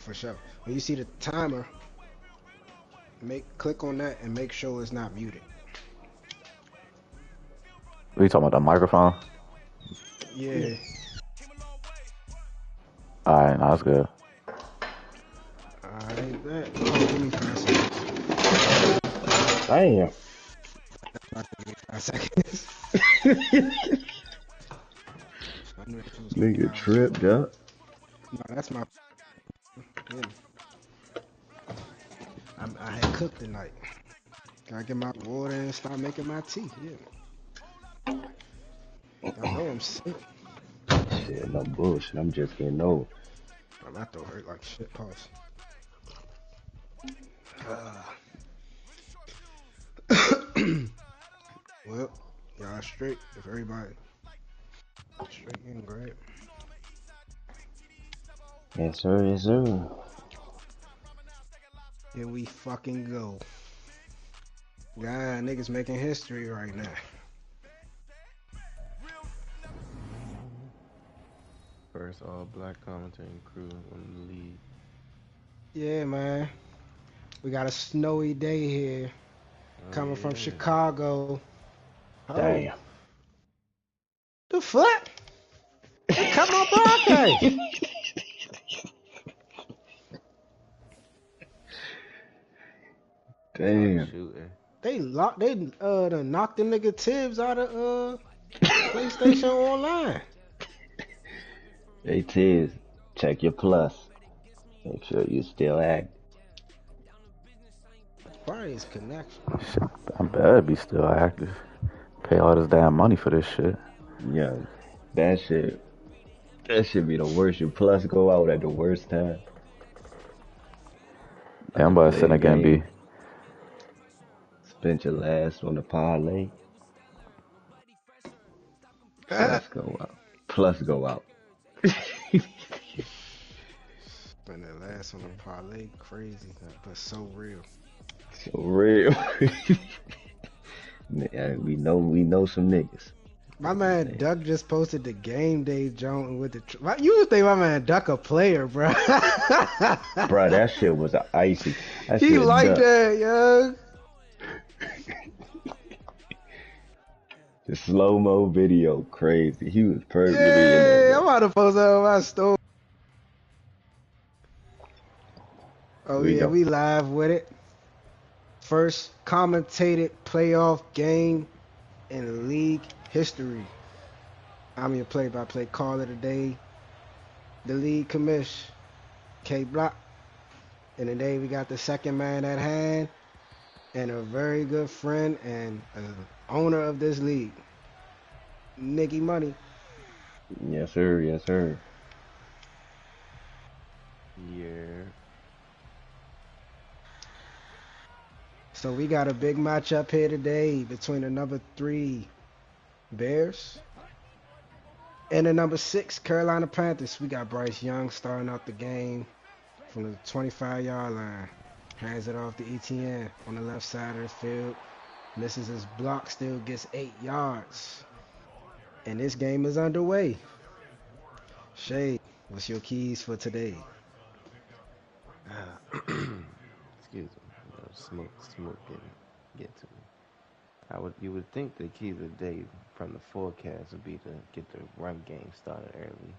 For sure. When you see the timer, click on that and make sure it's not muted. What you talking about, the microphone? Yeah. Alright, no, that's good. Alright, bet. Oh, give me 5 seconds. Damn. About to give me 5 seconds. I knew that was gonna be Nigga high as fuck. tripped up. No, that's my. Yeah. I had cooked tonight. Gotta get my water and start making my tea. Yeah. Y'all know I'm sick. Shit, no bullshit. I'm just getting old. My throat hurt like shit. Pause. Uh, well, y'all straight. If everybody straight and great. Yes, sir. Yes, sir. Here we fucking go. God, niggas making history right now. First all black commentating crew in the league. Yeah, man. We got a snowy day here. Oh Coming from yeah. Chicago. Oh, Damn. the fuck? They cut my broadcast. Damn. Shooting. They done knocked the nigga Tibbs out of PlayStation Online. Hey, Tiz, check your plus. Make sure you still act. Probably his connection. Shit, I better be still active. Pay all this damn money for this shit. Yeah, that shit. That should be the worst. Your plus go out at the worst time. Yeah, I'm You about to play send the a game game, B. spent your last on the parlay. Plus go out. Plus go out. Spend that last on the parlay, crazy, but so real. So real. Yeah, we know some niggas. My man Duck just posted the game day joint with the. You would think my man Duck a player, bro. Bruh, that shit was icy. I He said, like duck. that, yo. The slow mo video, crazy. He was perfect to be in that Yeah, I'm joint. about to post that on my story. Oh We yeah, go. we live with it. First commentated playoff game in league history. I'm your play-by-play caller today. The league commish, K Block. And today we got the second man at hand and a very good friend and owner of this league, Nicky Money. Yes, sir. Yes, sir. Yeah. So we got a big matchup here today between the number 3 Bears and the number 6 Carolina Panthers. We got Bryce Young starting out the game from the 25-yard line. Hands it off to ETN on the left side of the field. Misses his block, still gets 8 yards. And this game is underway. Shay, what's your keys for today? Excuse me. Smoke get to me. You would think the key of the day from the forecast would be to get the run game started early.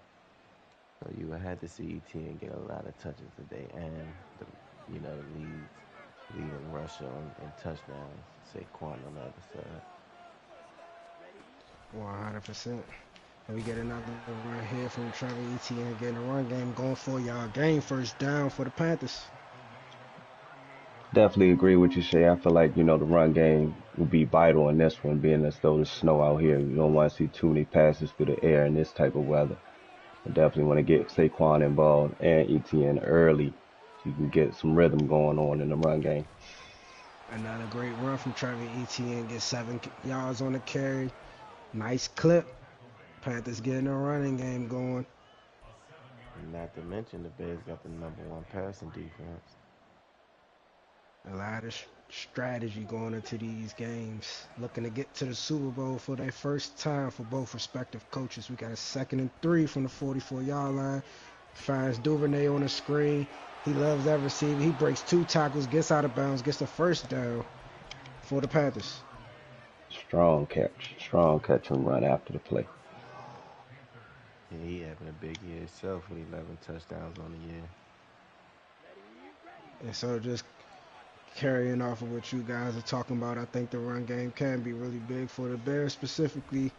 So you would have to see ETN get a lot of touches today, and the leading rusher and touchdowns. Saquon on the other side. 100%. And we get another run here from Trevor Etienne getting a run game going for y'all. Game first down for the Panthers. Definitely agree with you, Shay. I feel like, the run game will be vital in this one, being as though there's snow out here. You don't want to see too many passes through the air in this type of weather. I definitely want to get Saquon involved and ETN early so you can get some rhythm going on in the run game. Another great run from Trevor Etienne. Gets 7 yards on the carry. Nice clip. Panthers getting a running game going. Not to mention the Bears got the number one passing defense. A lot of strategy going into these games. Looking to get to the Super Bowl for their first time for both respective coaches. We got a 2nd and 3 from the 44-yard line. Finds Duvernay on the screen. He loves that receiver. He breaks 2 tackles, gets out of bounds, gets the first down for the Panthers. Strong catch and run after the play. Yeah, he having a big year himself with 11 touchdowns on the year. And so just carrying off of what you guys are talking about, I think the run game can be really big for the Bears, specifically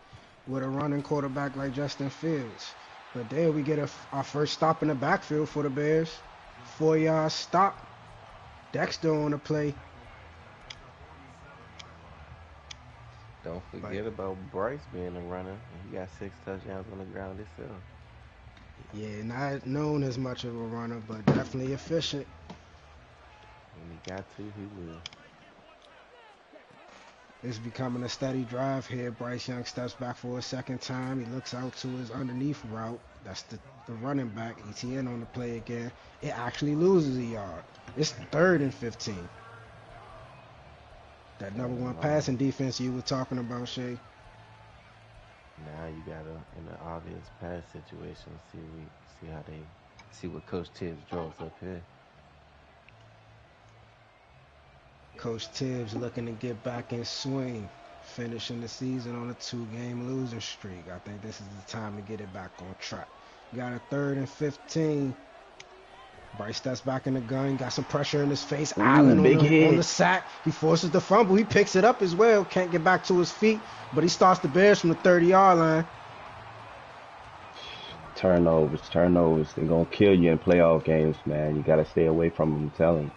with a running quarterback like Justin Fields. But then we get our first stop in the backfield for the Bears. 4-yard stop. Dexter on the play. Don't forget about Bryce being a runner. He got 6 touchdowns on the ground himself. Yeah, not known as much of a runner, but definitely efficient. When he got to, he will. It's becoming a steady drive here. Bryce Young steps back for a second time. He looks out to his underneath route. That's the running back. ETN on the play again. It actually loses a yard. It's 3rd and 15. That number one passing defense you were talking about, Shay. Now you gotta, in an obvious pass situation, see what Coach Tibbs draws up here. Coach Tibbs looking to get back in swing, finishing the season on a 2-game losing streak. I think this is the time to get it back on track. Got a 3rd and 15. Bryce steps back in the gun, got some pressure in his face. Allen on the sack. He forces the fumble. He picks it up as well. Can't get back to his feet, but he starts the Bears from the 30-yard line. Turnovers. They're going to kill you in playoff games, man. You got to stay away from them, I'm telling you.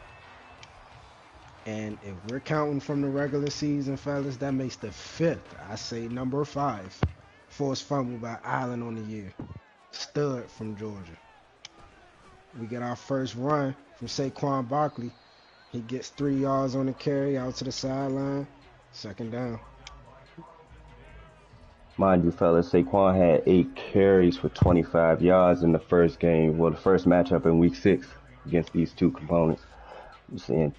And if we're counting from the regular season, fellas, that makes the 5th. I say number 5. Forced fumble by Allen on the year. Stud from Georgia. We get our first run from Saquon Barkley. He gets 3 yards on the carry out to the sideline. 2nd down. Mind you, fellas, Saquon had 8 carries for 25 yards in the first game. Well, the first matchup in Week 6 against these two components. I'm saying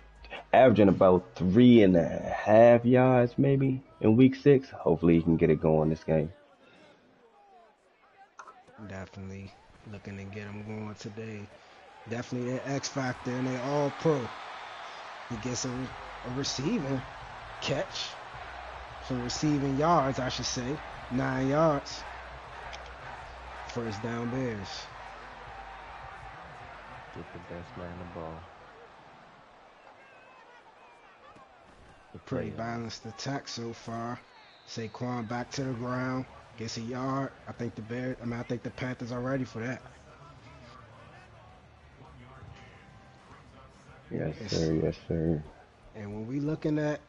averaging about 3.5 yards maybe in Week 6. Hopefully he can get it going this game. Definitely looking to get him going today. Definitely an X factor, and they all pro. He gets a receiving catch, some receiving yards, I should say. 9 yards. First down, Bears. Get the best man the ball. Pretty balanced attack so far. Saquon back to the ground, gets a yard. I think the Panthers are ready for that. Yes, sir. And when we looking at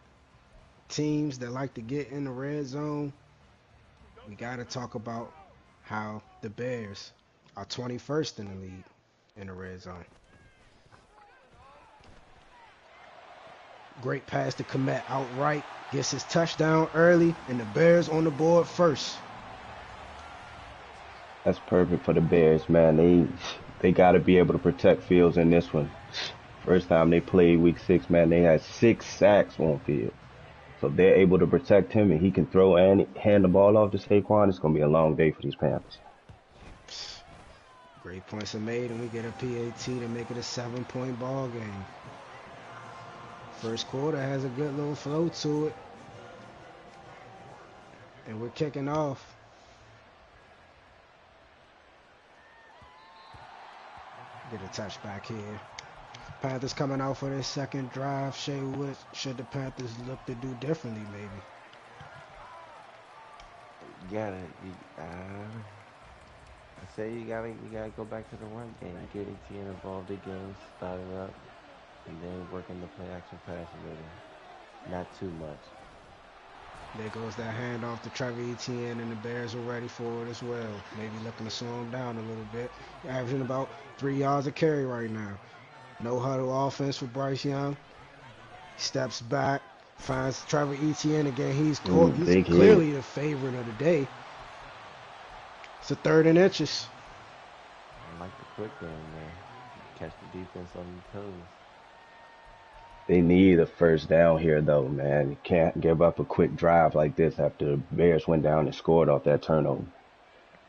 teams that like to get in the red zone, we got to talk about how the Bears are 21st in the league in the red zone. Great pass to Komet outright, gets his touchdown early, and the Bears on the board first. That's perfect for the Bears, man. They got to be able to protect Fields in this one. First time they played Week 6, man, they had 6 sacks on Field. So if they're able to protect him and he can throw and hand the ball off to Saquon, it's going to be a long day for these Panthers. Great points are made, and we get a PAT to make it a 7-point ball game. First quarter has a good little flow to it. And we're kicking off. Get a touchback here. Panthers coming out for their second drive. Shay, what should the Panthers look to do differently, maybe? You gotta go back to the run game. Get ETN involved again, start it up, and then working the play action pass with him. Not too much. There goes that handoff to Trevor Etienne, and the Bears are ready for it as well. Maybe looking to slow him down a little bit. Averaging about 3 yards a carry right now. No huddle offense for Bryce Young. Steps back, finds Trevor Etienne again. He's clearly the favorite of the day. It's a 3rd and inches. I like the quick game there. Catch the defense on the toes. They need a first down here, though, man. You can't give up a quick drive like this after the Bears went down and scored off that turnover.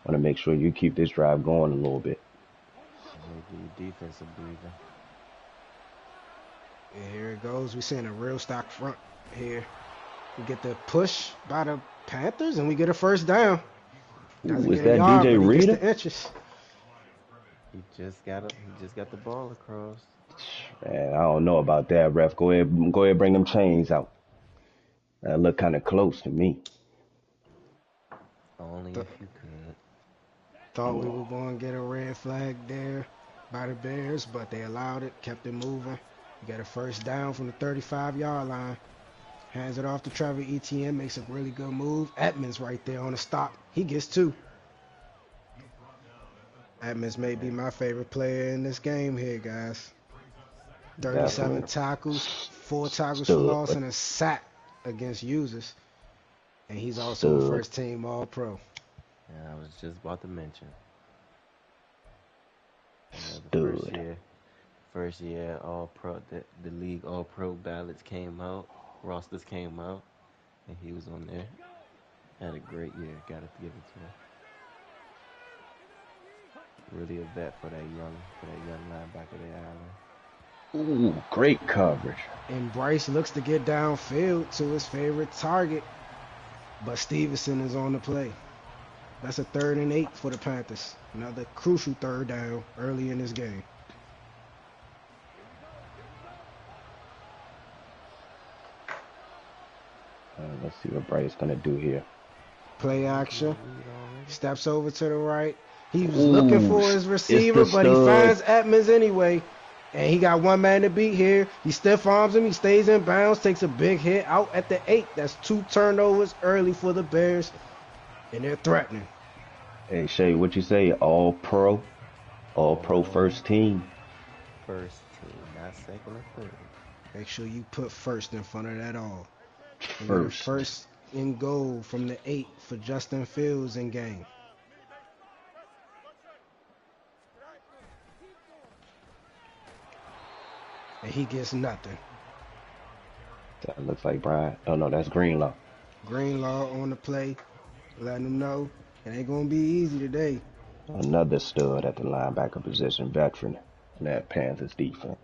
Want to make sure you keep this drive going a little bit. defensive breather. And here it goes. We're seeing a real stock front here. We get the push by the Panthers, and we get a first down. Doesn't Ooh, is get a that yard, DJ but he gets Reader? the inches. He just got the ball across. Man, I don't know about that, ref. Go ahead, bring them chains out. That look kind of close to me. Only Th- if you could. Thought we were going to get a red flag there by the Bears, but they allowed it, kept it moving. We got a first down from the 35-yard line. Hands it off to Trevor Etienne, makes a really good move. Edmonds right there on the stop. He gets two. Edmonds may be my favorite player in this game here, guys. 37 Definitely tackles, 4 tackles for stud, loss, and a sack against users. And he's also a stud, first team All Pro. And I was just about to mention. The stud. first year All Pro, the league All Pro ballots came out, rosters came out, and he was on there. Had a great year. Got to give it to him. Really a vet for that young linebacker there, Allen. Ooh, great coverage. And Bryce looks to get downfield to his favorite target, but Stevenson is on the play. That's a 3rd and 8 for the Panthers. Another crucial third down early in this game. Let's see what Bryce's gonna do here. Play Is he a action. read already? Steps over to the right. He was looking Ooh, for his it's receiver, the but he stud. finds Edmonds anyway. And he got one man to beat here. He stiff arms him. He stays in bounds, takes a big hit out at the 8. That's 2 turnovers early for the Bears, and they're threatening. Hey Shay, what you say? All pro All first team. first team, not second or third. Make sure you put first in front of that all. We got a First. first and goal from the 8 for Justin Fields in game. And he gets nothing. That looks like Brian. Oh no, that's Greenlaw. Greenlaw on the play, letting him know it ain't going to be easy today. Another stud at the linebacker position, veteran in that Panthers defense.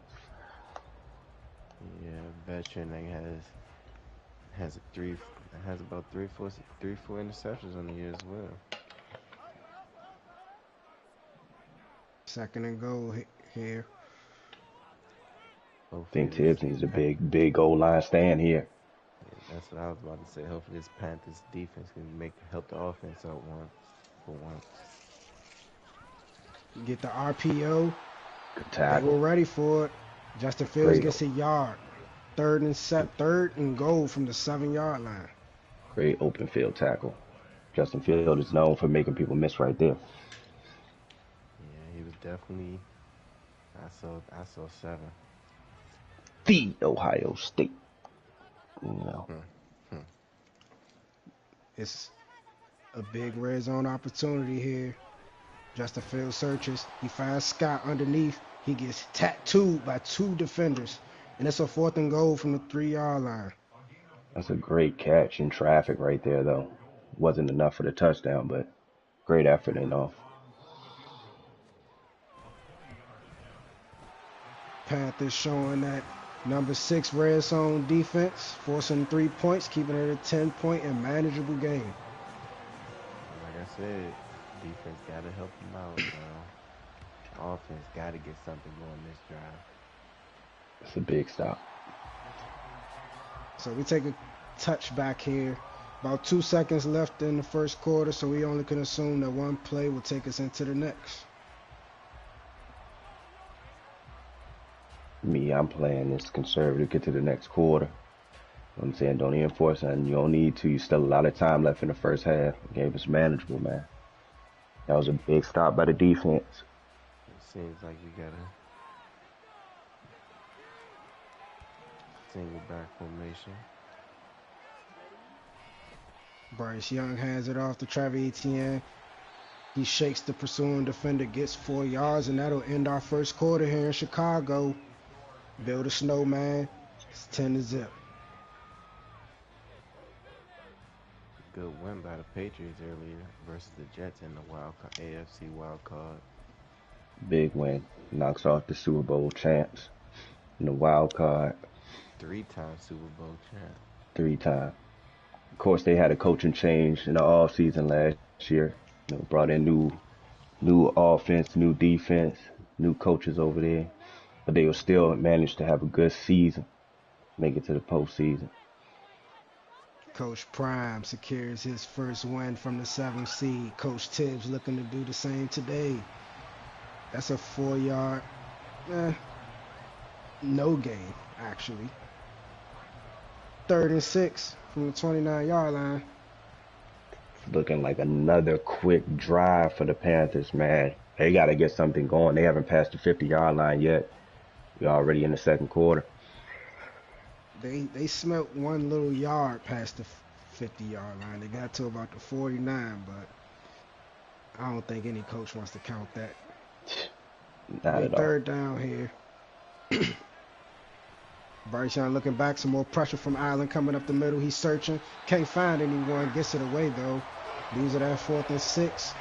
Yeah, veteran that has a three has about three four interceptions on the year as well. Second and goal here. Hopefully Think this Tibbs needs a Pan- big goal line stand here. yeah, that's what I was about to say. Hopefully this Panthers defense can help the offense out for once. Get the RPO. Good They were tackle. ready for it. Justin Fields Great, gets a yard. Third and goal from the 7-yard line. great open field tackle. Justin Field is known for making people miss right there. Yeah, he was definitely. I saw 7. The Ohio State. You know, Hmm. Hmm. It's a big red zone opportunity here. Justin Fields searches. He finds Scott underneath. He gets tattooed by 2 defenders. And it's a 4th and goal from the 3-yard line. that's a great catch in traffic right there, though. Wasn't enough for the touchdown, but great effort enough. Panthers showing that number 6 red zone defense, forcing 3 points, keeping it a 10-point and manageable game. Like I said, defense got to help them out now. Offense got to get something going this drive. It's a big stop. So we take a touch back here. About 2 seconds left in the first quarter, so we only can assume that one play will take us into the next. Me, I'm playing this conservative, get to the next quarter. I'm saying don't even force it, and you don't need to. You still a lot of time left in the first half. The game is manageable, man. That was a big stop by the defense. It seems like we got a single back formation. Bryce Young hands it off to Trevor Etienne. He shakes the pursuing defender, gets 4 yards, and that'll end our first quarter here in Chicago. Build a snowman. It's 10-0. Good win by the Patriots earlier versus the Jets in the AFC wild card. Big win. Knocks off the Super Bowl champs in the wild card 3-time Super Bowl champ. 3 times. Of course, they had a coaching change in the off season last year. Brought in new offense, new defense, new coaches over there, but they will still manage to have a good season, make it to the postseason. Coach Prime secures his first win from the 7th seed. Coach Tibbs looking to do the same today. That's a 4-yard, no gain, actually. 3rd and 6 from the 29-yard line. Looking like another quick drive for the Panthers, man. They got to get something going. They haven't passed the 50-yard line yet. We're already in the second quarter. They smelt one little yard past the 50-yard line. They got to about the 49, but I don't think any coach wants to count that. Not They at all. 3rd down here. Bryce Young looking back, some more pressure from Allen coming up the middle. He's searching, can't find anyone, gets it away though. These are that 4th and 6.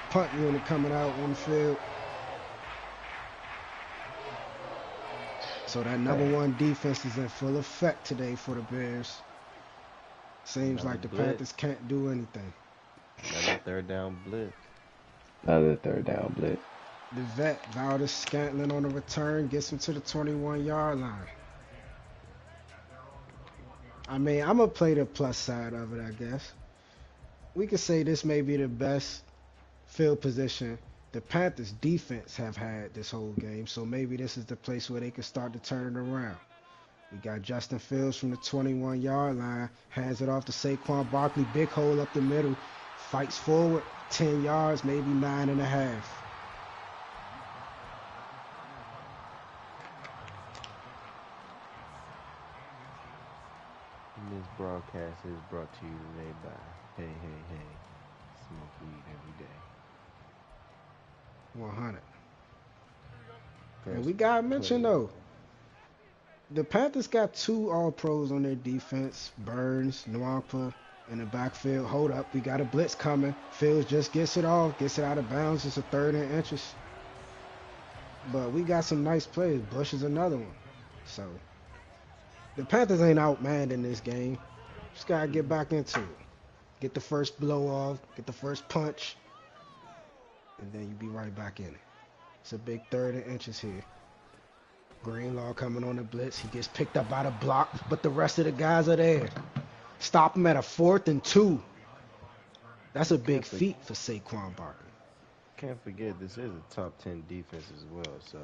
Punt unit coming out on the field. So that number Man, 1 defense is in full effect today for the Bears. Seems Another like the blitz. Panthers can't do anything. Another third down blitz. another third down blitz. The vet, Valdez Scantling on the return, gets him to the 21-yard line. I mean, I'm going to play the plus side of it, I guess. We could say this may be the best field position the Panthers defense have had this whole game, so maybe this is the place where they can start to turn it around. We got Justin Fields from the 21-yard line, hands it off to Saquon Barkley, big hole up the middle, fights forward, 10 yards, maybe 9.5. And this broadcast is brought to you today by Hey Hey Hey. Smoke weed every day. 100. And First we got to mention, play. though, the Panthers got 2 All-Pros on their defense, Burns, Nwankpa in the backfield. Hold up, we got a blitz coming. Fields just gets it off, gets it out of bounds. It's a 3rd and inches. But we got some nice plays. Bush is another one. So the Panthers ain't outmanned in this game. Just got to get back into it. Get the first blow off, get the first punch, and then you be right back in it. It's a big 3rd and inches here. Greenlaw coming on the blitz. He gets picked up by the block, but the rest of the guys are there. Stop him at a 4th and 2. That's a big Can't for, feat for Saquon Barkley. can't forget this is a top 10 defense as well. So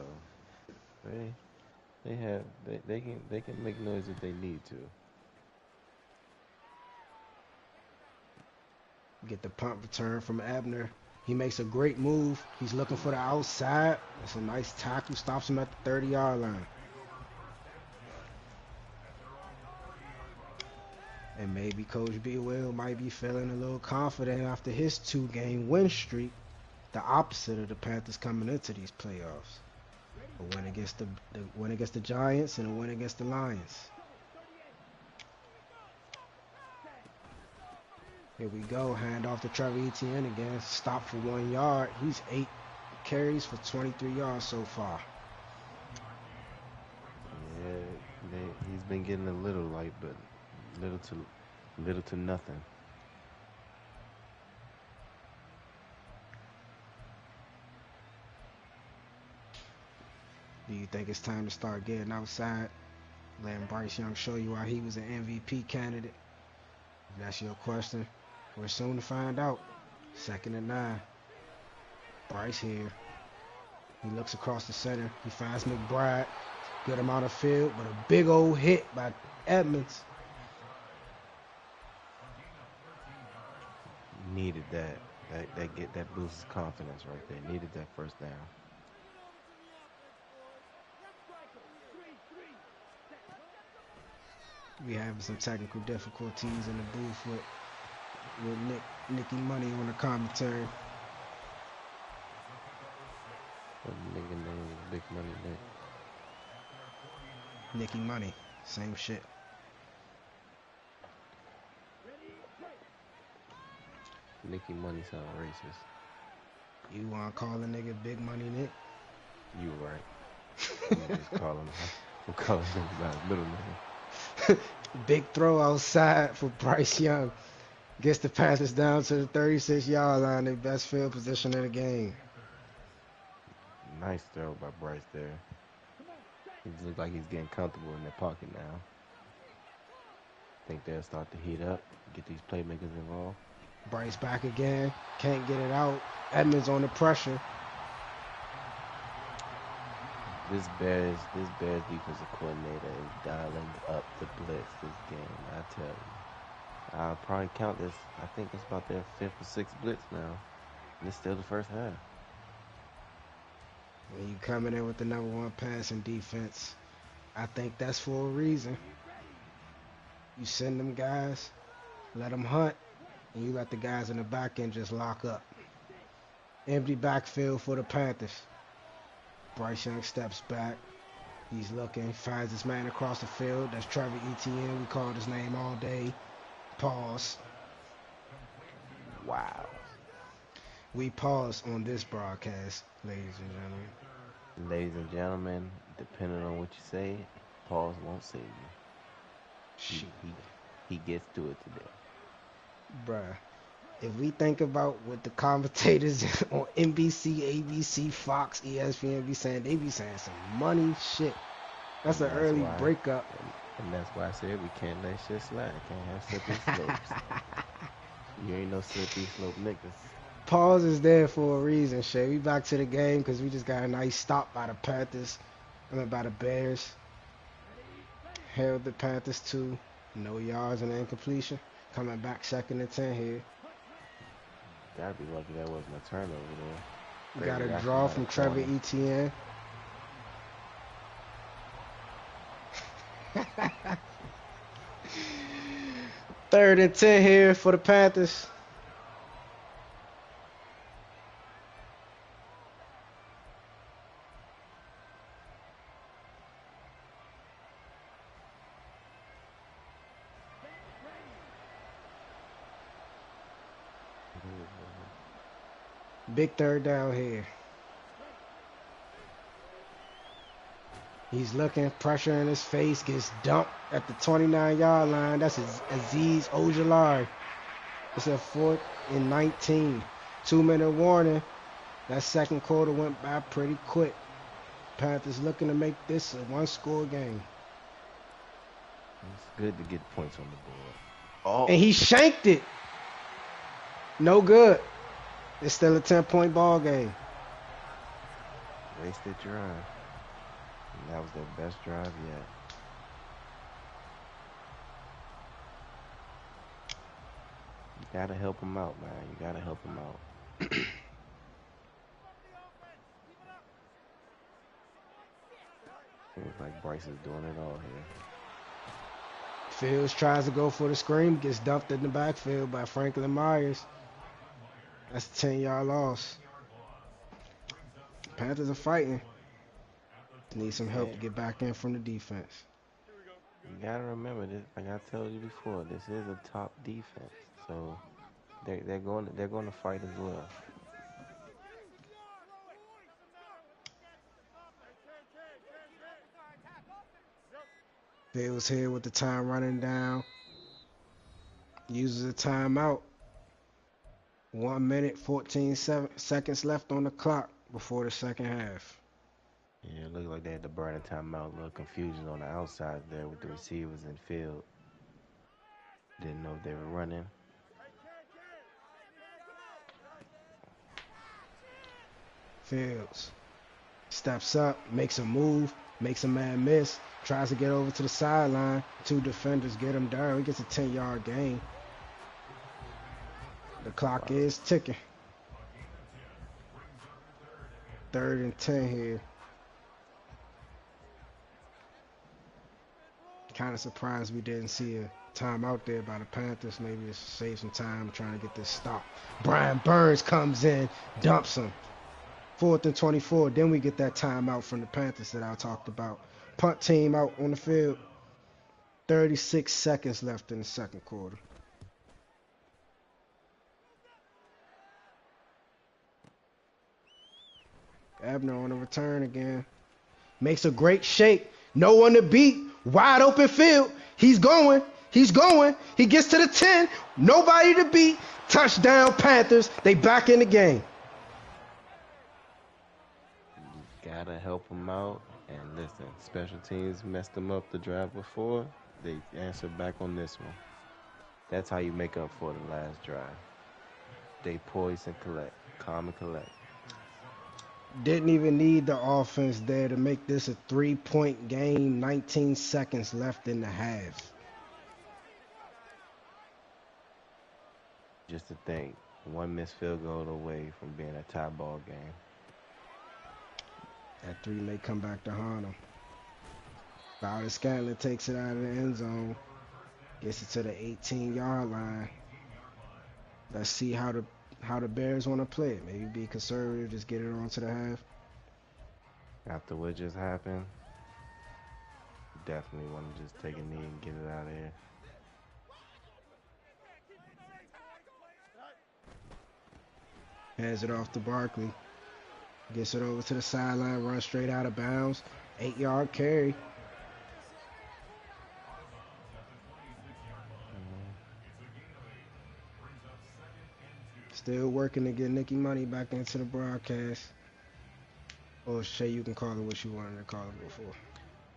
they they can make noise if they need to. Get the punt return from Abner. He makes a great move. He's looking for the outside. It's a nice tackle. Stops him at the 30-yard line. And maybe Coach B. Will might be feeling a little confident after his 2-game win streak. The opposite of the Panthers coming into these playoffs. A win against the win against the Giants and a win against the Lions. Here we go. Hand off to Trevor Etienne again. Stop for 1 yard. He's 8 carries for 23 yards so far. Yeah, he's been getting a little light, but little to nothing. Do you think it's time to start getting outside? Letting Bryce Young show you why he was an MVP candidate? If that's your question, we're soon to find out. 2nd and 9. Bryce here. He looks across the center. He finds McBride. Good amount of field, but a big old hit by Edmonds. Needed that. That boosts confidence right there. Needed that first down. We having some technical difficulties in the booth with Nicky Money on the commentary. What nigga name is Big Money Nick? Nicky Money, same shit. Nicky Money sound racist. You wanna call a nigga Big Money Nick? You were right. I'm gonna just call him. I'm calling him by his middle name. Big throw outside for Bryce Young. Gets the Panthers down to the 36-yard line, their best field position in the game. Nice throw by Bryce there. He looks like he's getting comfortable in the pocket now. Think they'll start to heat up, get these playmakers involved. Bryce back again. Can't get it out. Edmonds on the pressure. This Bears defensive coordinator is dialing up the blitz this game. I tell you, I'll probably count this. I think it's about their fifth or sixth blitz now, and it's still the first half. When you coming in with the #1 passing defense, I think that's for a reason. You send them guys, let them hunt, and you let the guys in the back end just lock up. Empty backfield for the Panthers. Bryce Young steps back. He's looking, finds this man across the field. That's Trevor Etienne. We called his name all day. Pause. Wow. We pause on this broadcast, ladies and gentlemen. Ladies and gentlemen, depending on what you say, pause won't save you. He, Shoot, he, he gets to it today. bruh. If we think about what the commentators on NBC, ABC, Fox, ESPN be saying, they be saying some money shit. That's an early breakup. And that's why I said we can't let shit slide. Can't have slippery slopes. You ain't no slippery slope niggas. Pause is there for a reason, Shay. We back to the game because we just got a nice stop by the Panthers. By the Bears. Held the Panthers to no yards and incompletion. Coming back 2nd and 10 here. Gotta be lucky that wasn't a turnover there. We got a draw from Trevor Etienne. Third and 10 here for the Panthers. Big third down here. He's looking, pressure in his face, gets dumped at the 29-yard line. That's Azeez Ojulari. It's a 4th and 19. 2-minute warning. That second quarter went by pretty quick. Panthers looking to make this a one-score game. It's good to get points on the board. Oh, And he shanked it. No good. It's still a 10-point ball game. wasted drive. And that was their best drive yet. You gotta help them out, man. You gotta help them out. Seems like Bryce is doing it all here. Fields tries to go for the screen, gets dumped in the backfield by Franklin Myers. That's a 10-yard loss. Panthers are fighting. Need some help to get back in from the defense. You gotta remember this. Like I told you before, this is a top defense, so they're going to fight as well. Fields here with the time running down. Uses a timeout. 1 minute, 14 seconds left on the clock before the second half. Yeah, it looked like they had to burn a timeout. A little confusion on the outside there with the receivers in field. Didn't know if they were running. Fields steps up, makes a move, makes a man miss, tries to get over to the sideline. 2 defenders get him down. He gets a 10-yard gain. The clock is ticking. 3rd and 10 here. Kind of surprised we didn't see a timeout there by the Panthers. Maybe it's save some time trying to get this stop. Brian Burns comes in, dumps him. 4th and 24. Then we get that timeout from the Panthers that I talked about. Punt team out on the field. 36 seconds left in the second quarter. Ebner on the return again. Makes a great shake. No one to beat. Wide open field. He's going. He's going. He gets to the 10. Nobody to beat. Touchdown Panthers. They back in the game. You gotta help them out. And listen, special teams messed them up the drive before. They answered back on this one. That's how you make up for the last drive. Stay poised and collect. Calm and collect. Didn't even need the offense there to make this a 3-point game. 19 seconds left in the half. Just to think, one missed field goal away from being a tie ball game. That 3 may come back to haunt him. Bowder Scanlon takes it out of the end zone. Gets it to the 18-yard line. Let's see how the Bears want to play it. Maybe be conservative, just get it on to the half. After what just happened, definitely want to just take a knee and get it out of here. Hands it off to Barkley. Gets it over to the sideline, runs straight out of bounds. 8-yard carry. Still working to get Nicky Money back into the broadcast. Or Shay, you can call it what you wanted to call it before.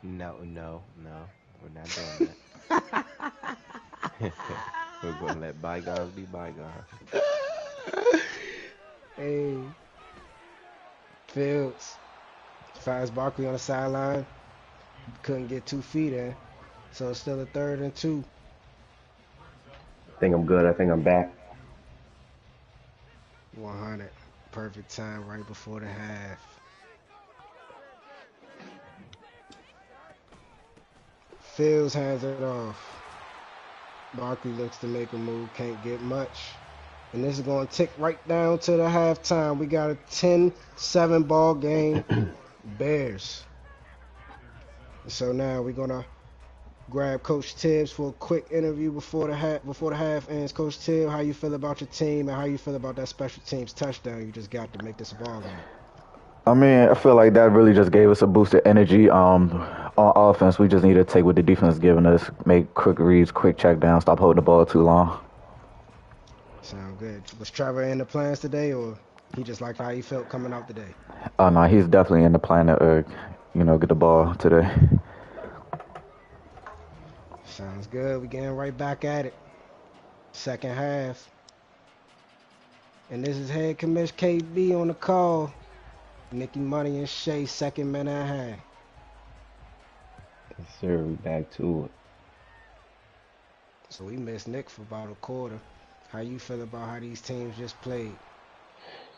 No. We're not doing that. We're going to let bygones be bygones. Hey. Fields. Fires Barkley on the sideline. Couldn't get 2 feet in. So it's still a 3rd and 2. I think I'm good. I think I'm back. 100. Perfect time right before the half. Fields hands it off. Barkley looks to make a move, can't get much. And this is going to tick right down to the halftime. We got a 10-7 ball game. Bears. So now we're going to grab Coach Tibbs for a quick interview before the half ends. Coach Tibbs, how you feel about your team and how you feel about that special teams touchdown you just got to make this a ball game? I mean, I feel like that really just gave us a boost of energy. On offense, we just need to take what the defense is giving us, make quick reads, quick check down, stop holding the ball too long. Sound good. Was Trevor in the plans today, or he just liked how he felt coming out today? Oh, no, he's definitely in the plan to, get the ball today. Sounds good. We getting right back at it. Second half. And this is head commish KB on the call. Nicky Money and Shay, second minute and a half. Yes, sir. We back to it. So we missed Nick for about a quarter. How you feel about how these teams just played?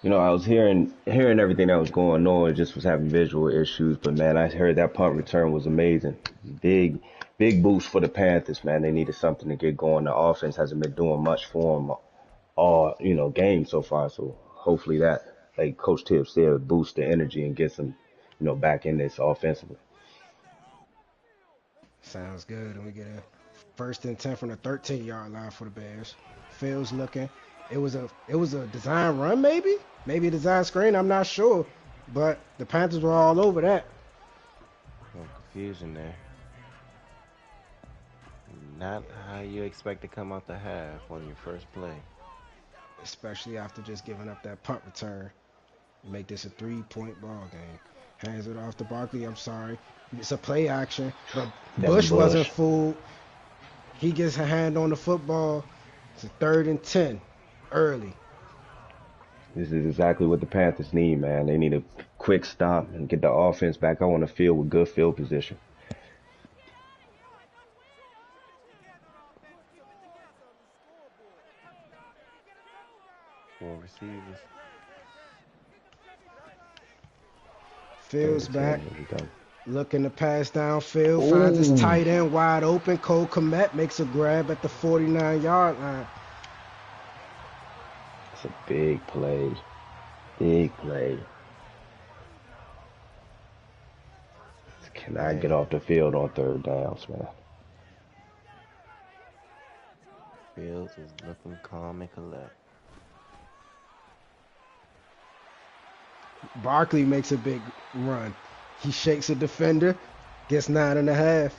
I was hearing everything that was going on. Just was having visual issues, but man, I heard that punt return was amazing. Big boost for the Panthers, man. They needed something to get going. The offense hasn't been doing much for them all, game so far. So hopefully that, like Coach Tibbs said, boost the energy and get some, back in this offensively. Sounds good. And we get a 1st and 10 from the 13-yard line for the Bears. Fields looking. It was a design run, maybe a design screen. I'm not sure, but the Panthers were all over that. No confusion there. Not how you expect to come out the half on your first play. Especially after just giving up that punt return. Make this a 3-point ball game. Hands it off to Barkley. I'm sorry. It's a play action, but Bush wasn't fooled. He gets a hand on the football. It's a 3rd and 10 early. This is exactly what the Panthers need, man. They need a quick stop and get the offense back on the field with good field position. Four receivers. Fields back. Here we go. Looking to pass downfield. Finds his tight end wide open. Cole Kmet makes a grab at the 49-yard line. It's a big play. Big play. Cannot get off the field on 3rd downs, man. Fields is looking calm and collect. Barkley makes a big run. He shakes a defender, gets 9.5.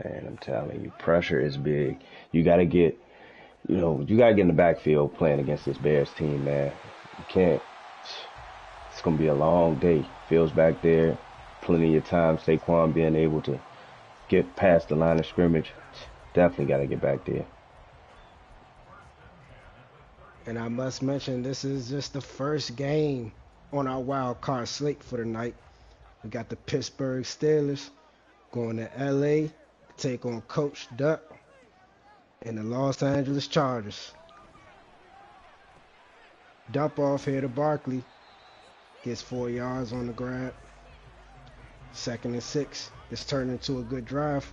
Man, I'm telling you, pressure is big. You got to get, you got to get in the backfield playing against this Bears team, man. You can't. It's gonna be a long day. Fields back there, plenty of time. Saquon being able to get past the line of scrimmage. Definitely got to get back there. And I must mention, this is just the first game on our wild card slate for the night. We got the Pittsburgh Steelers going to LA to take on Coach Duck and the Los Angeles Chargers. Dump off here to Barkley. Gets 4 yards on the grab. 2nd and 6. It's turned into a good drive.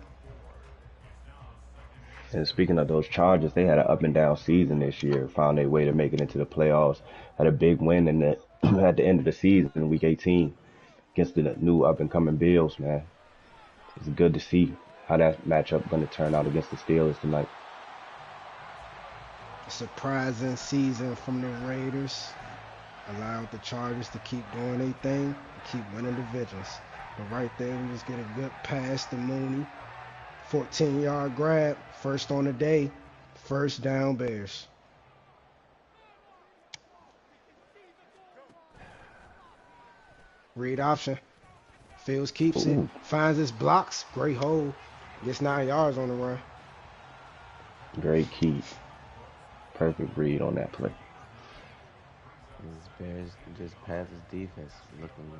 And speaking of those Chargers, they had an up and down season this year. Found their way to make it into the playoffs. Had a big win at the end of the season in Week 18 against the new up and coming Bills. Man, it's good to see how that matchup going to turn out against the Steelers tonight. Surprising season from the Raiders. Allowed the Chargers to keep doing their thing and keep winning divisions. But right there, we just get a good pass to Mooney. 14-yard grab, first on the day, first down Bears. Read option. Fields keeps it, finds his blocks, great hole, gets 9 yards on the run. Great key. Perfect read on that play. This Bears, this Panthers defense looking,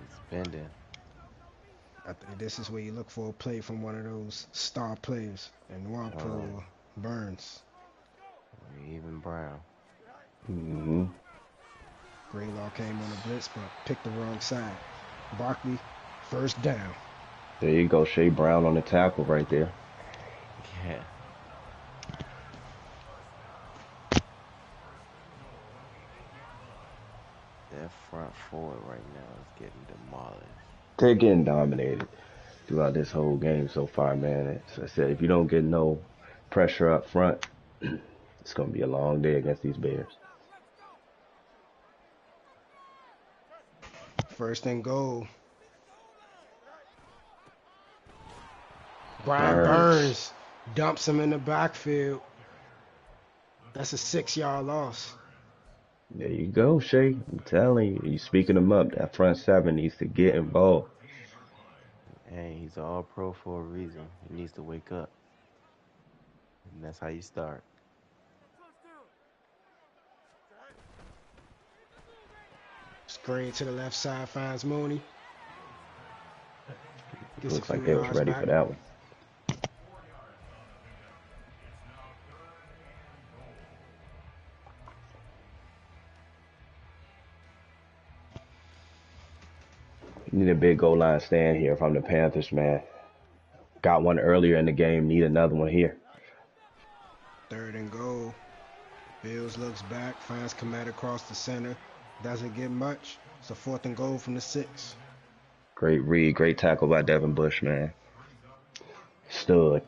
it's bending. I think this is where you look for a play from one of those star players, and Wampro Burns. Even Brown. Mm-hmm. Greenlaw came on a blitz, but picked the wrong side. Barkley, first down. There you go, Shea Brown on the tackle right there. Yeah. That front forward right now is getting demolished. They're getting dominated throughout this whole game so far, man. As I said, if you don't get no pressure up front, it's going to be a long day against these Bears. First and goal. Brian Burns dumps him in the backfield. That's a 6-yard loss. There you go, Shay. I'm telling you, you speaking them up. That front seven needs to get involved. Hey, he's all pro for a reason. He needs to wake up. And that's how you start. Screen to the left side, finds Mooney. Gets Looks like they was ready for that one. You need a big goal line stand here from the Panthers, man. Got one earlier in the game, need another one here. 3rd and goal. Bills looks back, finds Komet across the center. Doesn't get much. It's a 4th and goal from the 6. Great read, great tackle by Devin Bush, man. Stood.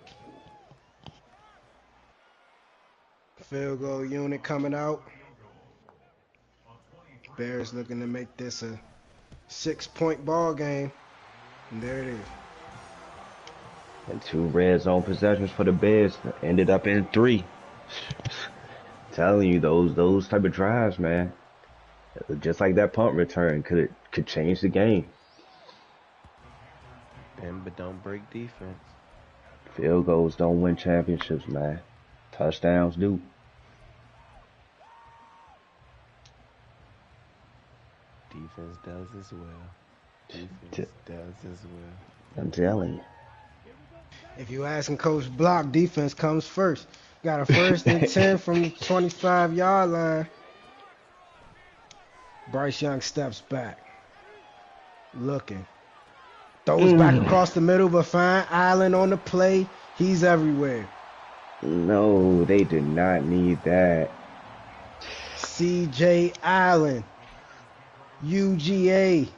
Field goal unit coming out. Bears looking to make this a 6-point ball game. And there it is. And 2 red zone possessions for the Bears. Ended up in 3. Telling you, those type of drives, man. Just like that punt return could change the game. Bend but don't break defense. Field goals don't win championships, man. Touchdowns do. Defense does as well. Defense does as well. I'm telling you. If you asking Coach Block, defense comes first. Got a 1st and 10 from the 25-yard line. Bryce Young steps back. Looking. Throws back across the middle, but fine. Allen on the play. He's everywhere. No, they did not need that. C.J. Allen. UGA.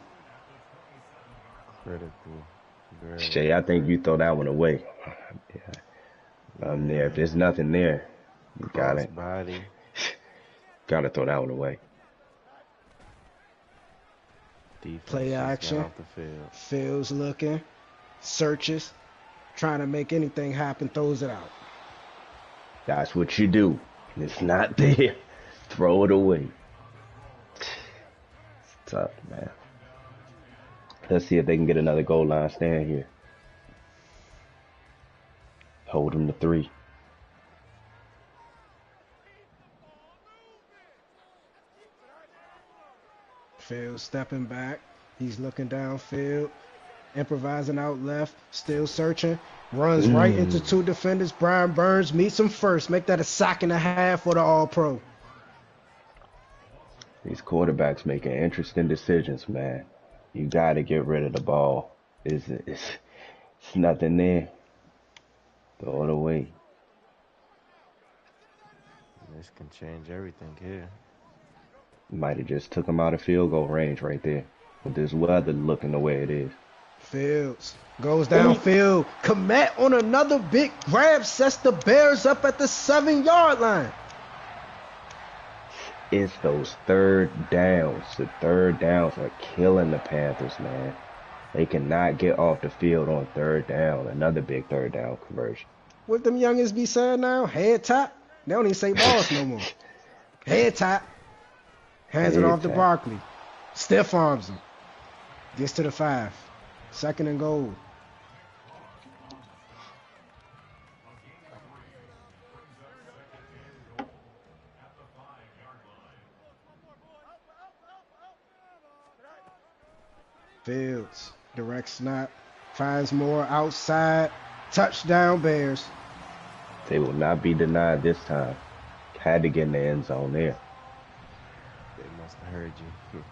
Critical. Very Shay, I think you throw that one away. Yeah. There. If there's nothing there, you Cross body. gotta throw that one away. Defense Play just got action. off the field. Fields looking. Searches. Trying to make anything happen. Throws it out. That's what you do. It's not there. Throw it away. It's tough, man. Let's see if they can get another goal line stand here. Hold them to 3. Fields stepping back. He's looking downfield. Improvising out left. Still searching. Runs right into 2 defenders. Brian Burns meets him first. Make that a sack and a half for the All-Pro. These quarterbacks making interesting decisions, man. You got to get rid of the ball. It's nothing there. Throw it away. This can change everything here. Might have just took him out of field goal range right there. With this weather looking the way it is. Fields goes downfield. Komet on another big grab sets the Bears up at the 7-yard line. It's those third downs. The third downs are killing the Panthers, man. They cannot get off the field on third down. Another big third down conversion. What them youngins be saying now? Head tap? They don't even say boss no more. Head tap. Hands it Head off to tap. Barkley. Stiff arms him. Gets to the 5. 2nd and goal. Fields. Direct snap. Finds more outside. Touchdown Bears. They will not be denied this time. Had to get in the end zone there. They must have heard you.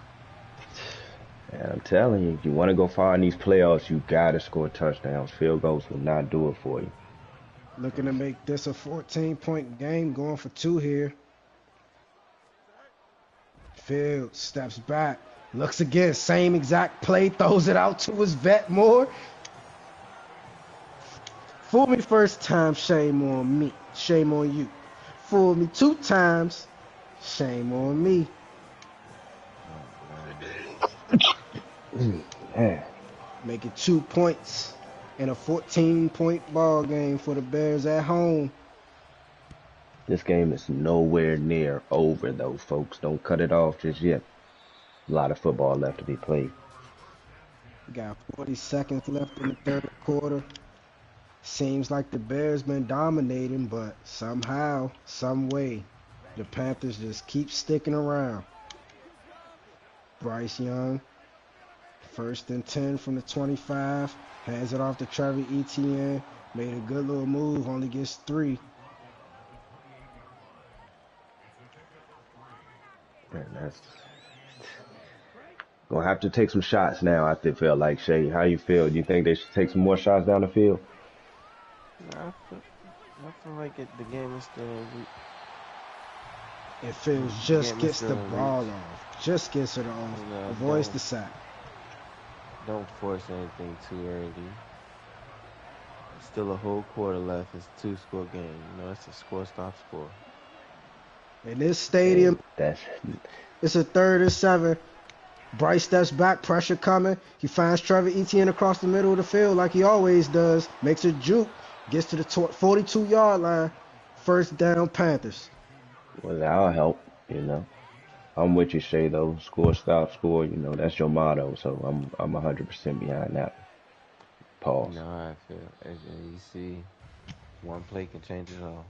And I'm telling you, if you want to go far in these playoffs, you got to score touchdowns. Field goals will not do it for you. Looking to make this a 14-point game. Going for 2 here. Fields steps back. Looks again. Same exact play. Throws it out to his vet Moore. Fool me first time, shame on me. Shame on you. Fool me 2 times, shame on me. Man, Making 2 points in a 14-point ball game for the Bears at home. this game is nowhere near over, though, folks. Don't cut it off just yet. A lot of football left to be played. We got 40 seconds left in the 3rd quarter. Seems like the Bears been dominating, but somehow, some way, the Panthers just keep sticking around. Bryce Young, 1st and 10 from the 25, hands it off to Trevor Etienne, made a good little move, only gets 3. Man, that's gonna have to take some shots now. I feel like Shay. How you feel? Do you think they should take some more shots down the field? I feel like the game is still. If Fields just Game is gets the still in ball reach. off, just gets it off, No, avoids don't. the sack. Don't force anything too early. Still a whole quarter left. It's a 2-score game. You know, it's a score-stop-score. In this stadium, That's it's a 3rd and 7. Bryce steps back, pressure coming. He finds Trevor Etienne across the middle of the field like he always does. Makes a juke, gets to the 42-yard line. 1st down Panthers. well, that'll help. You know, I'm with you, Shay. Though score, stop, score. You know, that's your motto. So I'm 100% behind that. Pause. You know how I feel. As you see, one play can change it all.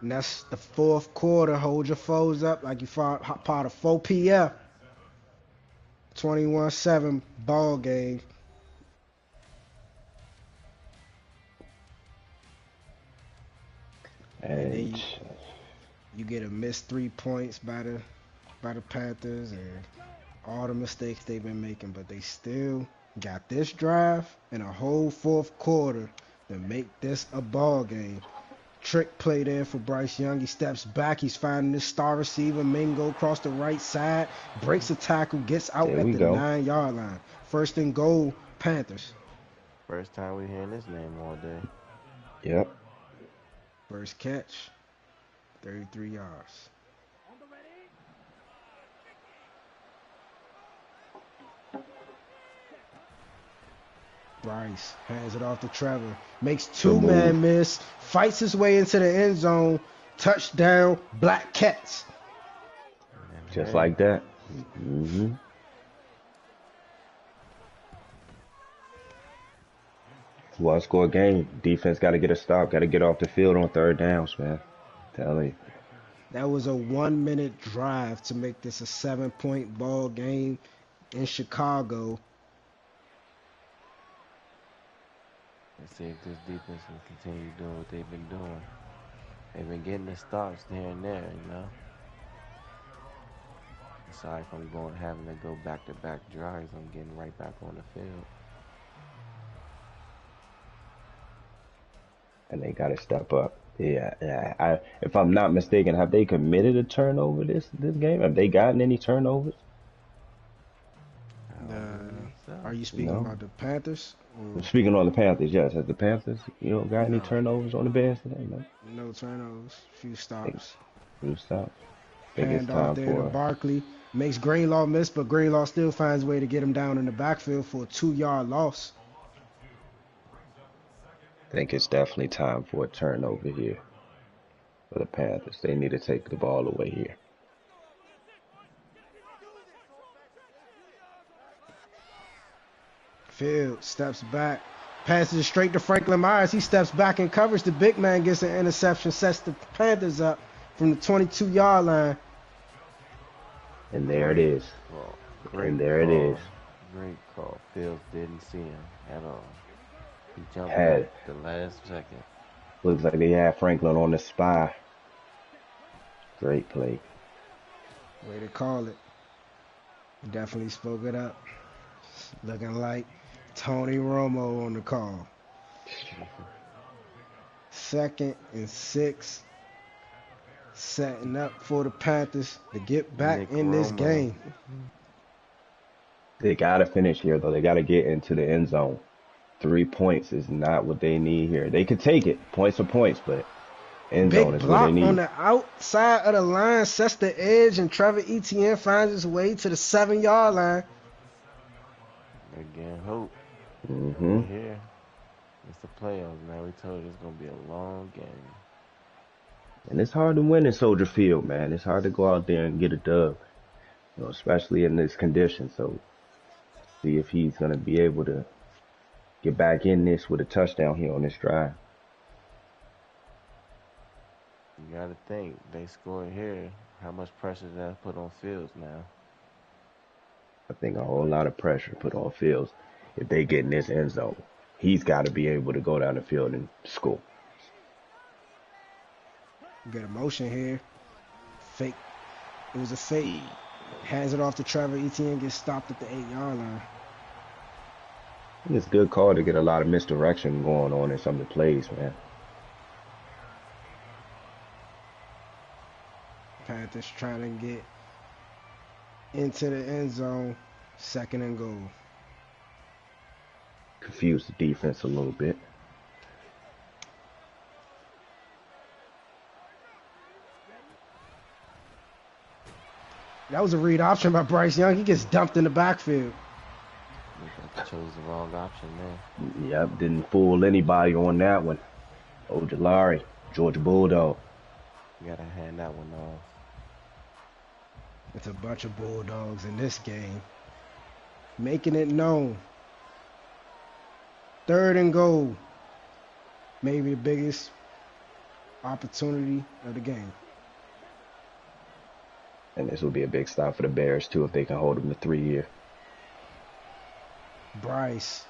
And that's the 4th quarter. Hold your foes up like you part of 4 p.m. 21-7 ball game. And then And you get a missed 3 points by the Panthers and all the mistakes they've been making, but they still got this drive and a whole 4th quarter to make this a ball game. Trick play there for Bryce Young. He steps back. He's finding his star receiver, Mingo, across the right side. Breaks a tackle, gets out There at we the go. 9-yard line. 1st and goal, Panthers. First time we hearing this name all day. yep, First catch, 33 yards. Bryce hands it off to Trevor. Makes Good move. two-man miss. Fights his way into the end zone. Touchdown, Black Cats. And Just hey, like that. Hmm. One score game. Defense got to get a stop. Got to get off the field on third downs, man. Telling you. That was a 1-minute drive to make this a 7-point ball game in Chicago. let's see if this defense can continue doing what they've been doing. They've been getting the stops here and there, you know. Aside from having to go back-to-back drives, I'm getting right back on the field. And they got to step up. Yeah, yeah. If I'm not mistaken, have they committed a turnover this game? Have they gotten any turnovers? I don't Uh, believe so. are you speaking No. about the Panthers? Or Speaking on the Panthers, yes. Has the Panthers, got any no, turnovers on the Bears today? No. no turnovers, few Think stops. few stops. Think it's Hand off time there to for. Barkley. Makes Greenlaw miss, but Greenlaw still finds a way to get him down in the backfield for a 2-yard loss. Think it's definitely time for a turnover here for the Panthers. They need to take the ball away here. Field steps back. Passes it straight to Franklin Myers. He steps back in coverage. The big man gets an interception, sets the Panthers up from the 22-yard line. And there it Great is. call. And Great there it call. is. Great call. Fields didn't see him at all. He jumped back Had the last second. Looks like they had Franklin on the spy. Great play. Way to call it. Definitely spoke it up. Looking like Tony Romo on the call. 2nd and 6. Setting up for the Panthers to get back Nick in this Romo. game. They gotta finish here though. They gotta get into the end zone. 3 points is not what they need here. They could take it. Points are points, but end zone Big is what they block on need. the outside of the line sets the edge, and Trevor Etienne finds his way to the 7-yard line. They're getting hope. Hmm. We're here. It's the playoffs, man. We told you it's gonna be a long game. And it's hard to win in Soldier Field, man. It's hard to go out there and get a dub, especially in this condition. So see if he's gonna be able to get back in this with a touchdown here on this drive. You gotta think they scored here. How much pressure does that put on Fields now? I think a whole lot of pressure put on Fields if they get in this end zone. He's got to be able to go down the field and score. Get a motion here. Fake. It was a fake. Hands it off to Trevor Etienne. Gets stopped at the 8-yard line. And it's a good call to get a lot of misdirection going on in some of the plays, man. Panthers trying to get into the end zone. 2nd and goal. Confused the defense a little bit. That was a read option by Bryce Young. He gets dumped in the backfield. Looks like they chose the wrong option there. Yep, didn't fool anybody on that one. Ojolari, Georgia Bulldog. You gotta hand that one off. It's a bunch of Bulldogs in this game. Making it known. 3rd and goal. Maybe the biggest opportunity of the game. And this will be a big stop for the Bears, too, if they can hold them to 3 year. Bryce.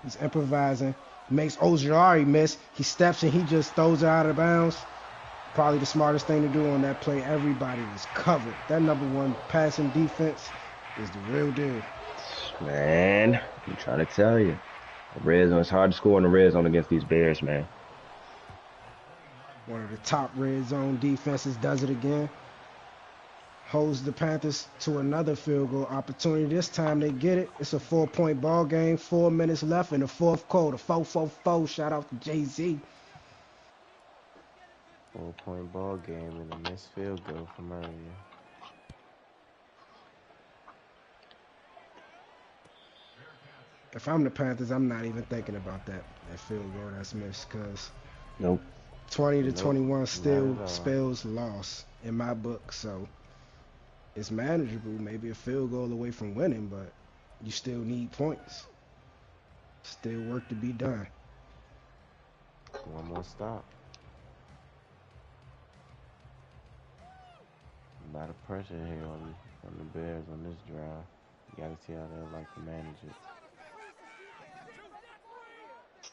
He's improvising. Makes Ojolari miss. He steps and he just throws it out of bounds. Probably the smartest thing to do on that play. Everybody was covered. That #1 passing defense is the real deal. Man, I'm trying to tell you. The red zone, it's hard to score in the red zone against these Bears, man. One of the top red zone defenses does it again. Holds the Panthers to another field goal opportunity. This time they get it. It's a 4-point ball game. 4 minutes left in the 4th quarter. 4-4-4. Shout out to Jay-Z. 4-point ball game and a missed field goal from earlier. If I'm the Panthers, I'm not even thinking about that field goal that's missed because Nope. 20 to Nope, 21 not still at all. spells loss in my book. So it's manageable, maybe a field goal away from winning, but you still need points. Still work to be done. One more stop. A lot of pressure here on the Bears on this drive. You gotta see how they like to manage it.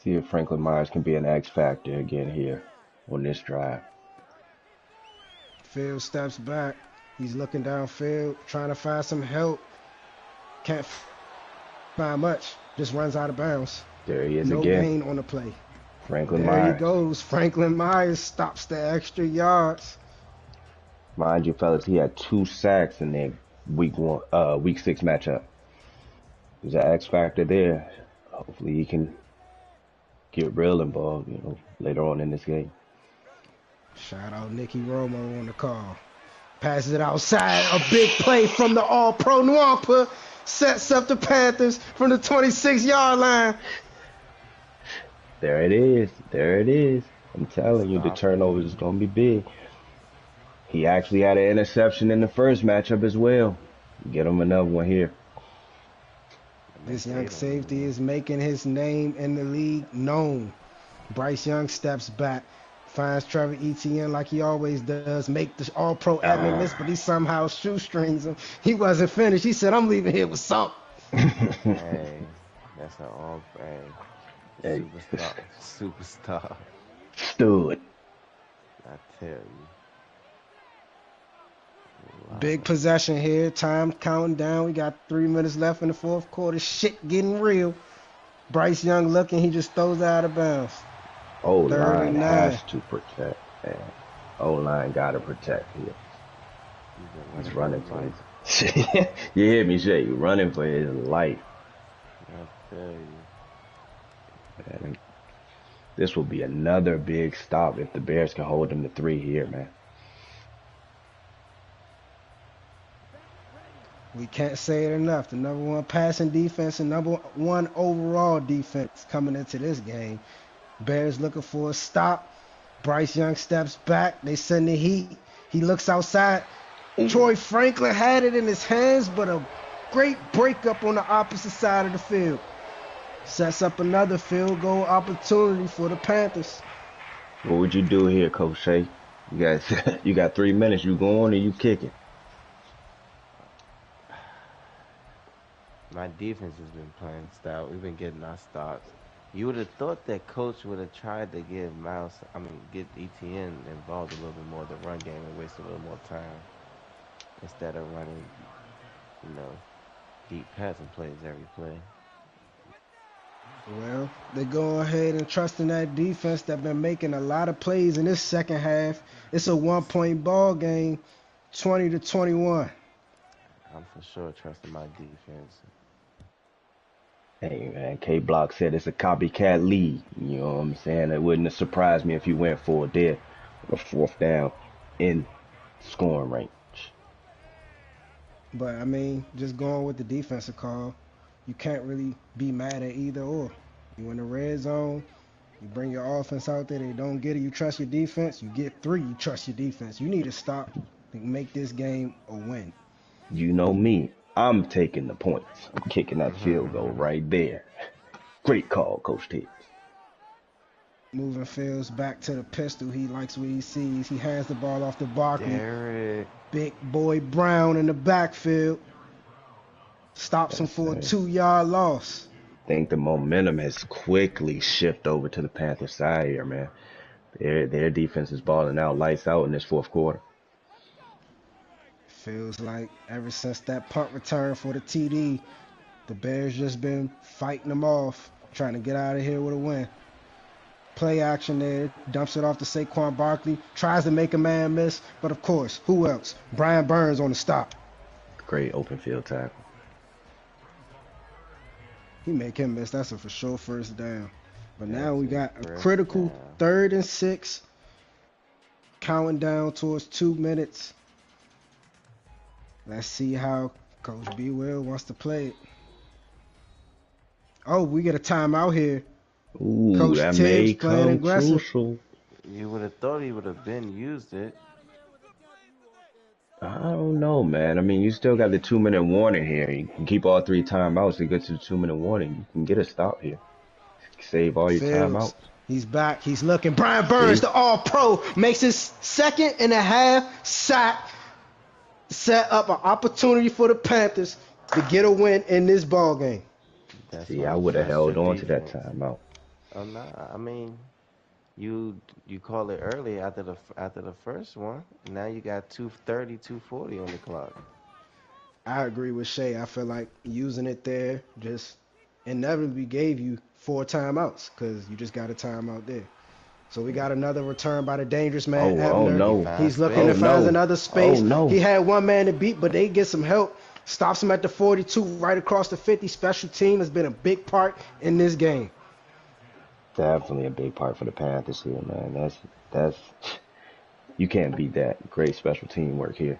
See if Franklin Myers can be an X factor again here on this drive. Field steps back. He's looking downfield, trying to find some help. Can't find much. Just runs out of bounds. There he is No again. gain on the play. Franklin There he Myers. goes. Franklin Myers stops the extra yards. Mind you, fellas, he had 2 sacks in their week 6 matchup. There's an X factor there. Hopefully he can get real involved, later on in this game. Shout out Nicky Romo on the call. Passes it outside. A big play from the All-Pro Nwampa. Sets up the Panthers from the 26-yard line. There it is. There it is. I'm telling you, the Stop. turnovers is going to be big. He actually had an interception in the first matchup as well. Get him another one here. This young safety is making his name in the league known. Bryce Young steps back, finds Trevor Etienne like he always does, make the All-Pro admin list, but he somehow shoestrings him. He wasn't finished. He said, I'm leaving here with something. Hey, that's an all. Hey, Hey, superstar. Superstar. stood. I tell you. Wow. Big possession here. Time counting down. We got 3 minutes left in the fourth quarter. Shit getting real. Bryce Young looking. He just throws out of bounds. O-line 39. has to protect. Man. O-line got to protect here. He's running for his You hear me, Shay? Running for his life. I tell you. Man. This will be another big stop if the Bears can hold them to 3 here, man. We can't say it enough. The number one passing defense and number one overall defense coming into this game. Bears looking for a stop. Bryce Young steps back. They send the heat. He looks outside. Troy Franklin had it in his hands, but a great breakup on the opposite side of the field. Sets up another field goal opportunity for the Panthers. What would you do here, Coach Shay? You got 3 minutes. You going or you kicking? My defense has been playing stout. We've been getting our stops. You would have thought that coach would have tried to get ETN involved a little bit more in the run game and waste a little more time instead of running, you know, deep passing plays every play. Well, they go ahead and trust in that defense that been making a lot of plays in this second half. It's a 1-point ball game, 20 to 21. I'm for sure trusting my defense. Hey, man, K-Block said it's a copycat lead. You know what I'm saying? It wouldn't have surprised me if he went for it there. A 4th down in scoring range. But, I mean, just going with the defensive call, you can't really be mad at either or. You in the red zone, you bring your offense out there, they don't get it, you trust your defense. You get 3, you trust your defense. You need to stop and make this game a win. You know me. I'm taking the points. I'm kicking that field goal right there. Great call, Coach T. Moving Fields back to the pistol. He likes what he sees. He hands the ball off to Barkley. Derek. Big boy Brown in the backfield. Stops him for a 2-yard loss. I think the momentum has quickly shifted over to the Panthers side here, man. Their defense is balling out, lights out in this fourth quarter. Feels like ever since that punt return for the TD, the Bears just been fighting them off, trying to get out of here with a win. Play action there, dumps it off to Saquon Barkley, tries to make a man miss, but of course, who else? Brian Burns on the stop. Great open field tackle. He make him miss. That's a for sure first down. But now That's we a got a first critical down. 3rd and 6. counting down towards 2 minutes. Let's see how Coach B. Will wants to play it. Oh, we get a timeout here. Ooh, Coach that Tibbs may playing come aggressive. crucial. You would have thought he would have been used it. I don't know, man. I mean, you still got the 2 minute warning here. You can keep all three timeouts to get to the 2 minute warning. You can get a stop here. Save all your Fields. timeouts. He's back. He's looking. Brian Burns, See? the all-pro, makes his second and a half sack. Set up an opportunity for the Panthers to get a win in this ball game. That's See, when I you would have trust your held on to that defense. timeout. Oh no, I mean you call it early after the first one. Now you got 2:30, 2:40 on the clock. I agree with Shay. I feel like using it there just inevitably gave you 4 timeouts because you just got a timeout there. So we got another return by the dangerous man, Oh Ebner. He no. finds He's looking Oh to find space. no. another Oh space. He no. had one man to beat, but they get some help. Stops him at the 42, right across the 50. Special team has been a big part in this game. Definitely a big part for the Panthers here, man. That's you can't beat that. Great special team work here.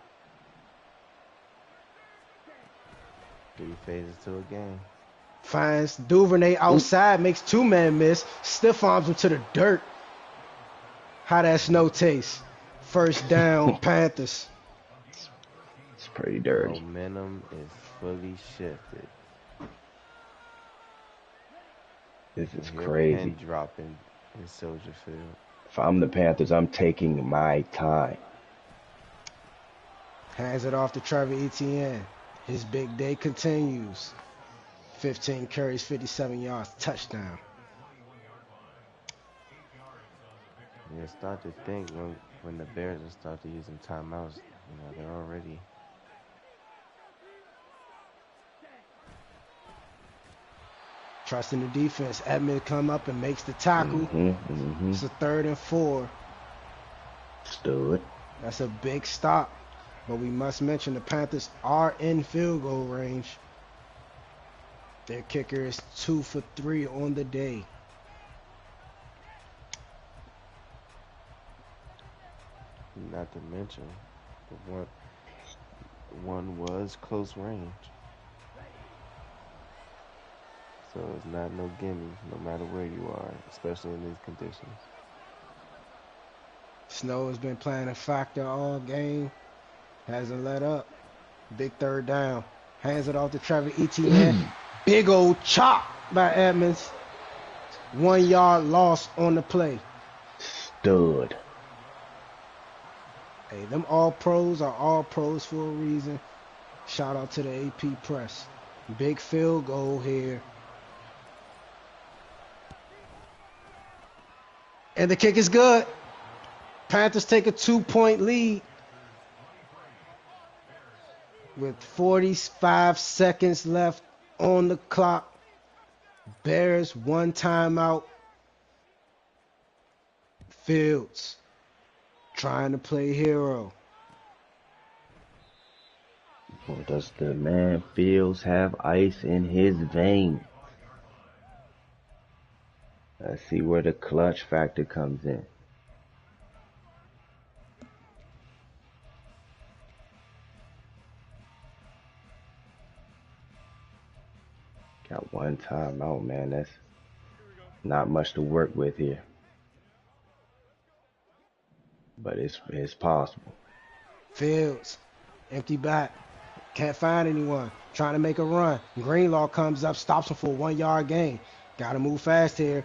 3 phases to a game. Finds Duvernay Ooh, outside, makes 2 men miss, stiff arms him to the dirt. How that snow taste? First down, Panthers. it's pretty dirty. Momentum is fully shifted. This You is hear a pin crazy. dropping in Soldier Field. If I'm the Panthers, I'm taking my time. Hands it off to Trevor Etienne. His big day continues. 15 carries, 57 yards, touchdown. You start to think when the Bears will start to use some timeouts, they're already Trusting the defense. Edmund come up and makes the tackle. Mm-hmm. It's a 3rd and 4. Stood. That's a big stop. But we must mention the Panthers are in field goal range. Their kicker is 2 for 3 on the day. not to mention the one was close range. So it's not no gimme, no matter where you are, especially in these conditions. Snow has been playing a factor all game. Hasn't let up. Big 3rd down. Hands it off to Trevor Etienne. Big old chop by Edmonds. 1 yard loss on the play. Stood. Hey, them all pros are all pros for a reason. Shout out to the AP press. Big field goal here. And the kick is good. Panthers take a 2-point lead with 45 seconds left on the clock. Bears 1 timeout. Fields trying to play hero. Or does the man Fields have ice in his veins? Let's see where the clutch factor comes in. Got 1 timeout, man. That's not much to work with here. But it's possible. Fields, empty back. Can't find anyone. Trying to make a run. Greenlaw comes up, stops him for a 1 yard gain. Got to move fast here.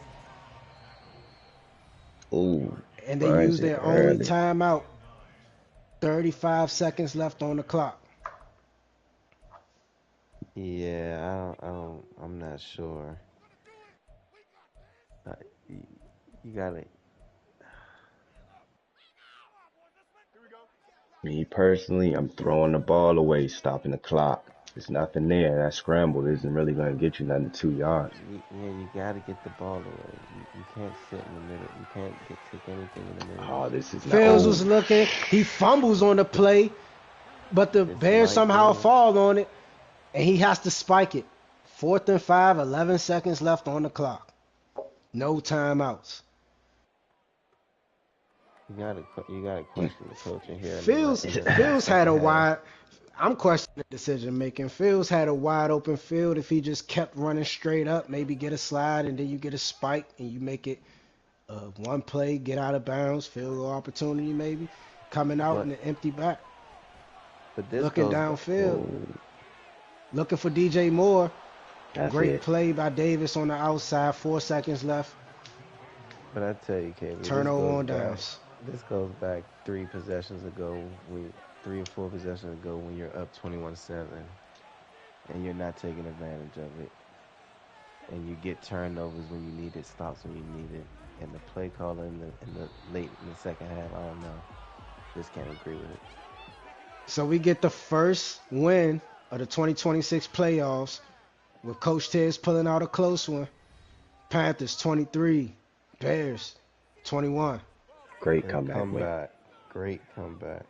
Ooh, And they burns use it their only early. timeout. 35 seconds left on the clock. Yeah, I'm not sure. Uh, you, you gotta. Me personally, I'm throwing the ball away, stopping the clock. There's nothing there. That scramble isn't really going to get you nothing 2 yards. Yeah, you gotta get the ball away. You can't sit in the middle. You can't take anything in the middle. Oh, this is not. Fields Oh, was looking. He fumbles on the play, but the This Bears might somehow be. fall on it, and he has to spike it. 4th and 5, 11 seconds left on the clock. No timeouts. You gotta question the coaching here in Fields the Fields had second a half. wide. I'm questioning decision making. Fields had a wide open field. If he just kept running straight up, maybe get a slide and then you get a spike and you make it one play, get out of bounds, field goal opportunity maybe, coming out in But the empty back, but this looking goes back. downfield, Oh, looking for DJ Moore. that's Great it. play by Davis on the outside. 4 seconds left. But I tell you, KB, Turnover on downs. this goes back three possessions ago, 3 or 4 possessions ago, when you're up 21-7 and you're not taking advantage of it, and you get turnovers when you need it, stops when you need it, and the play caller in the late in the second half, I don't know. Just can't agree with it. So we get the first win of the 2026 playoffs with Coach Tibbs pulling out a close one. Panthers 23, Bears 21. Great Great comeback win. comeback. Great comeback.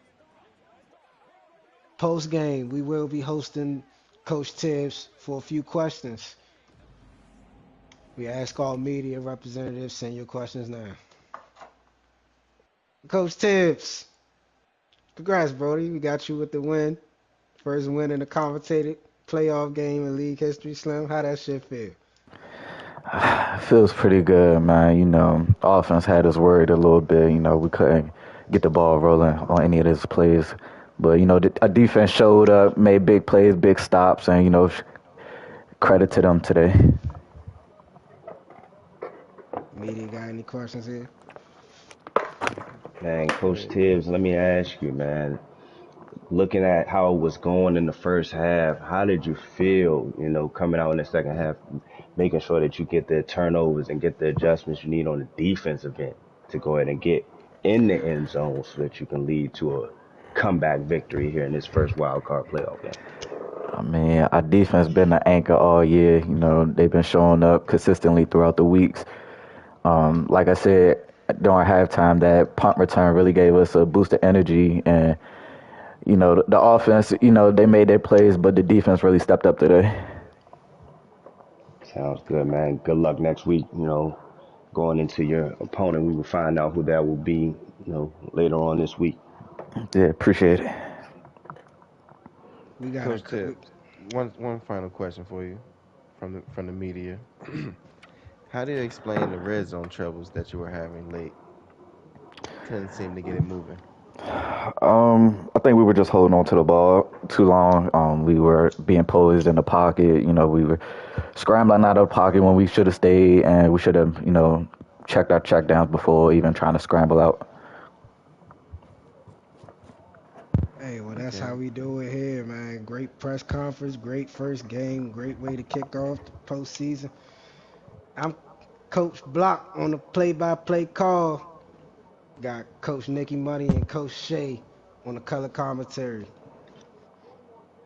Post game, we will be hosting Coach Tibbs for a few questions. We ask all media representatives, send your questions now. Coach Tibbs, congrats, Brody. We got you with the win. First win in a commentated playoff game in league history, Slim. How that shit feel? Feels pretty good, man. Offense had us worried a little bit. We couldn't get the ball rolling on any of these plays. But, our defense showed up, made big plays, big stops, and, credit to them today. Media got any questions here? Man, Coach Yeah. Tibbs, let me ask you, man. Looking at how it was going in the first half, how did you feel, coming out in the second half, making sure that you get the turnovers and get the adjustments you need on the defensive end to go ahead and get in the end zone so that you can lead to a comeback victory here in this first wild card playoff game? I mean, our defense been the anchor all year. They've been showing up consistently throughout the weeks. Like I said during halftime, that punt return really gave us a boost of energy. And, the offense, they made their plays, but the defense really stepped up today. Sounds good, man. Good luck next week, going into your opponent. We will find out who that will be, later on this week. Yeah, appreciate it. We got a. Coach Tibbs, one final question for you from the media. How do you explain the red zone troubles that you were having late? Couldn't seem to get it moving. I think we were just holding on to the ball too long. We were being posed in the pocket. We were scrambling out of the pocket when we should have stayed, and we should have, checked our check downs before even trying to scramble out. Hey, well, that's Okay. how we do it here, man. Great press conference, great first game, great way to kick off the postseason. I'm Coach Block on the play-by-play call. Got Coach Nicky Money and Coach Shay on the color commentary.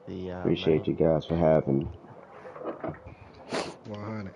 Yeah, Appreciate man. you guys for having me. 100.